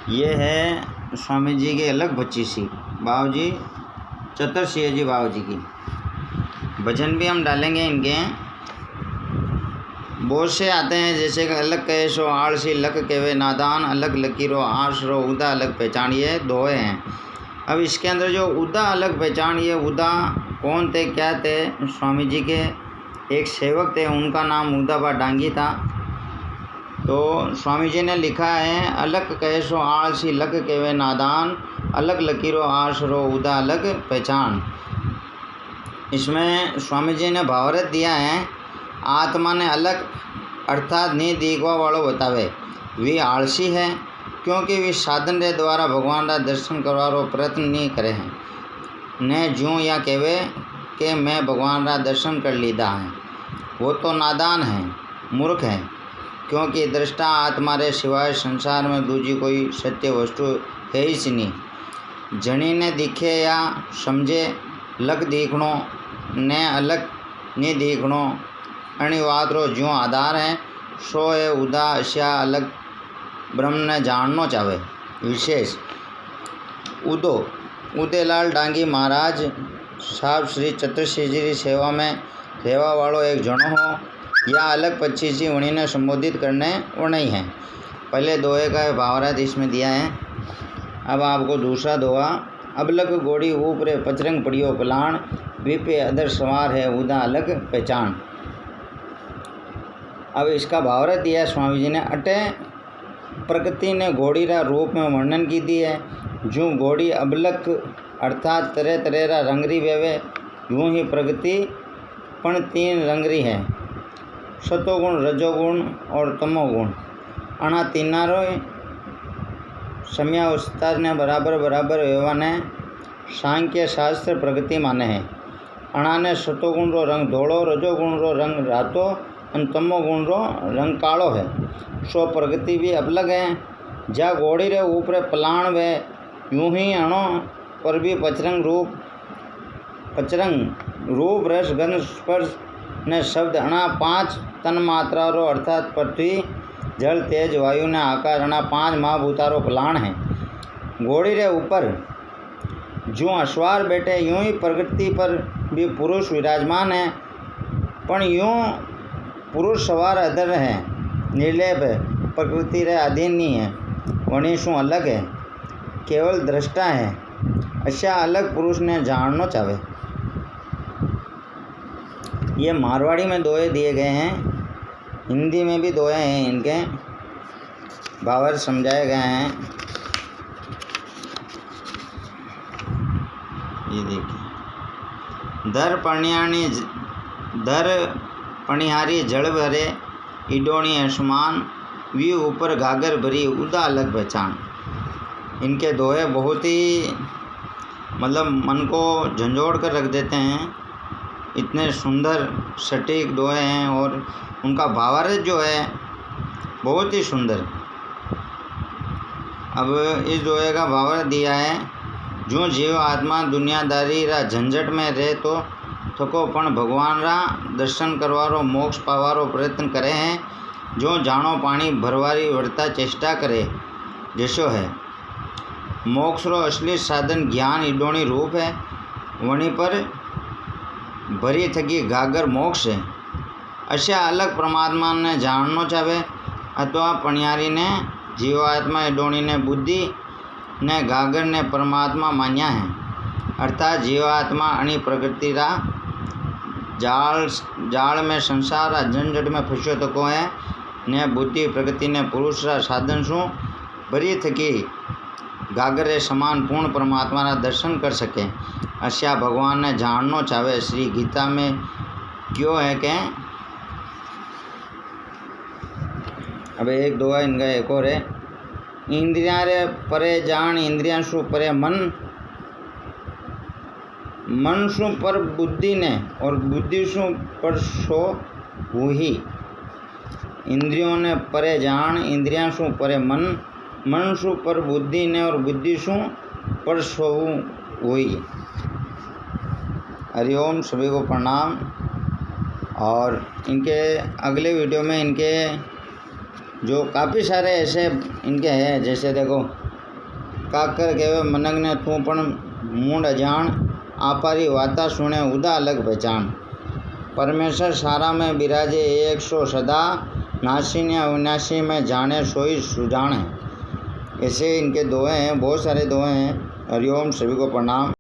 ये है स्वामी जी की अलग बच्ची बाबू जी चतुर्सिंह जी बाबू जी की भजन भी हम डालेंगे इनके। बहुत से आते हैं जैसे कि अलग कहे सो आलसी लक केवे नादान, अलग लकीरो आश रो उदा अलग पहचान, ये दोहे हैं। अब इसके अंदर जो उदा अलग पहचान, ये उदा कौन थे क्या थे? स्वामी जी के एक सेवक थे, उनका नाम उदाबा डांगी था। तो स्वामी जी ने लिखा है अलग कहे सो आलसी लक केवे नादान, अलग लकीरो आश रो उदा अलग पहचान। इसमें स्वामी जी ने भावार्थ दिया है आत्मा ने अलग अर्थात नहीं दीखवा वालों बतावे वे आलसी है क्योंकि वे साधन रे द्वारा भगवान का दर्शन करवारो प्रयत्न नहीं करे हैं ने जूँ या कहवे कि मैं भगवान का दर्शन कर लीधा है, वो तो नादान है, मूर्ख है, क्योंकि दृष्टा आत्मा रे सिवाय संसार में दूजी कोई सत्य वस्तु है ही नहीं। जनी ने दिखे या समझे लग दीखणो ने अलग नहीं दीखणो अणिवाद रो ज्यों आधार है सो है उदा अश्या अलग ब्रह्म ने जाननो चाहे विशेष। उदेलाल डांगी महाराज साहब श्री चतुर्सिंह जी की सेवा में रहवा वालों एक जनो हो या अलग 25 उन्हीं ने संबोधित करने वो नहीं है। पहले दोहे का भावार्थ इसमें दिया है। अब आपको दूसरा दोहा। अबलग गोड़ी ऊपरे पचरंग पड़ियो पलाण, विपे अदर सवार है उदा अलग पहचान। अब इसका भावार्थ दिया स्वामी जी ने। अटे प्रकृति ने घोड़ी रा रूप में वर्णन की दी है। जो घोड़ी अबलक अर्थात तरह तरह रा रंगरी वेवे, यूँ ही प्रकृति पण 3 रंगरी है, सतोगुण रजोगुण और तमोगुण। अणा तीनारो समयावस्था ने बराबर बराबर वेवाने सांख्य शास्त्र प्रकृति माने है। अणा ने सतोगुण रो रंग धोड़ो, रजोगुण रो रंग रातो और तमोगुण रो रंग कालो है। सो प्रकृति भी अलग है। जा घोड़ी रे ऊपरे पलाण वे, यूं ही अणो पर भी पचरंग रूप रस गंध स्पर्श ने शब्द अणा 5 तन मात्रा रो अर्थात पृथ्वी जल तेज वायु ने आकाश अणा 5 महाभूता रो पलाण है। घोड़ी रे ऊपर जो अश्वार बैठे यूं ही प्रकृति पर भी पुरुष विराजमान है, पण यूं पुरुष सवार अधर है, निर्लेप है, प्रकृति रे अधीन नहीं है, वणी शू अलग है, केवल दृष्टा है। अच्छा अलग पुरुष ने जानना चाहे। ये मारवाड़ी में दोहे दिए गए हैं, हिंदी में भी दोहे हैं, इनके भावार्थ समझाए गए हैं। ये देखिए। दर पणिहारी जल भरे इडोणी आसमान, वी ऊपर घागर भरी उदा अलग पहचान। इनके दोहे बहुत ही मतलब मन को झंझोड़ कर रख देते हैं। इतने सुंदर सटीक दोहे हैं और उनका भावार्थ जो है बहुत ही सुंदर। अब इस दोहे का भावार्थ दिया है। जो जीव आत्मा दुनियादारी रा झंझट में रहे तो थको पण भगवान रा दर्शन करवारो मोक्ष पावारो प्रयत्न करे हैं, जो जानो पानी भरवारी वर्ता चेष्टा करे जैसो है। मोक्ष रो असली साधन ज्ञान इडोणी रूप है, वणी पर भरी थकी गागर मोक्ष है। अशा अलग परमात्मा ने जाननो चाहे अथवा पणियारी ने जीवात्मा इडोणी ने बुद्धि ने गागर ने परमात्मा मान्या है, अर्थात जीवात्मा अणी प्रकृति रा जाल में संसार रा झंझट में फंसो तको है ने बुद्धि प्रकृति ने पुरुष रा साधन शू भरी थकी गागर रे समान पूर्ण परमात्मा रा दर्शन कर सके। अश्या भगवान ने जाननो चाहे। श्री गीता में क्यों है कि अब एक दो है इनका एक और है। इंद्रिया रे परे जान इंद्रिया शू परे मन, मन शू पर बुद्धि ने और बुद्धि शू पर सो वही। इंद्रियों ने परे जान इंद्रिया शू परे मन, मन शू पर बुद्धि ने और बुद्धि शू पर सो वही। हरिओम, सभी को प्रणाम। और इनके अगले वीडियो में इनके जो काफ़ी सारे ऐसे इनके हैं, जैसे देखो काकर कहवे मनक ने तू पण मूंड अजान, आपारी वाता सुने उदा अलग पहचान। परमेश्वर सारा में बिराजे एक सो सदा, नासी ने अविनाशी में जाने सोई सुजाने। ऐसे इनके दोहे हैं, बहुत सारे दोहे हैं। हरिओम, सभी को प्रणाम।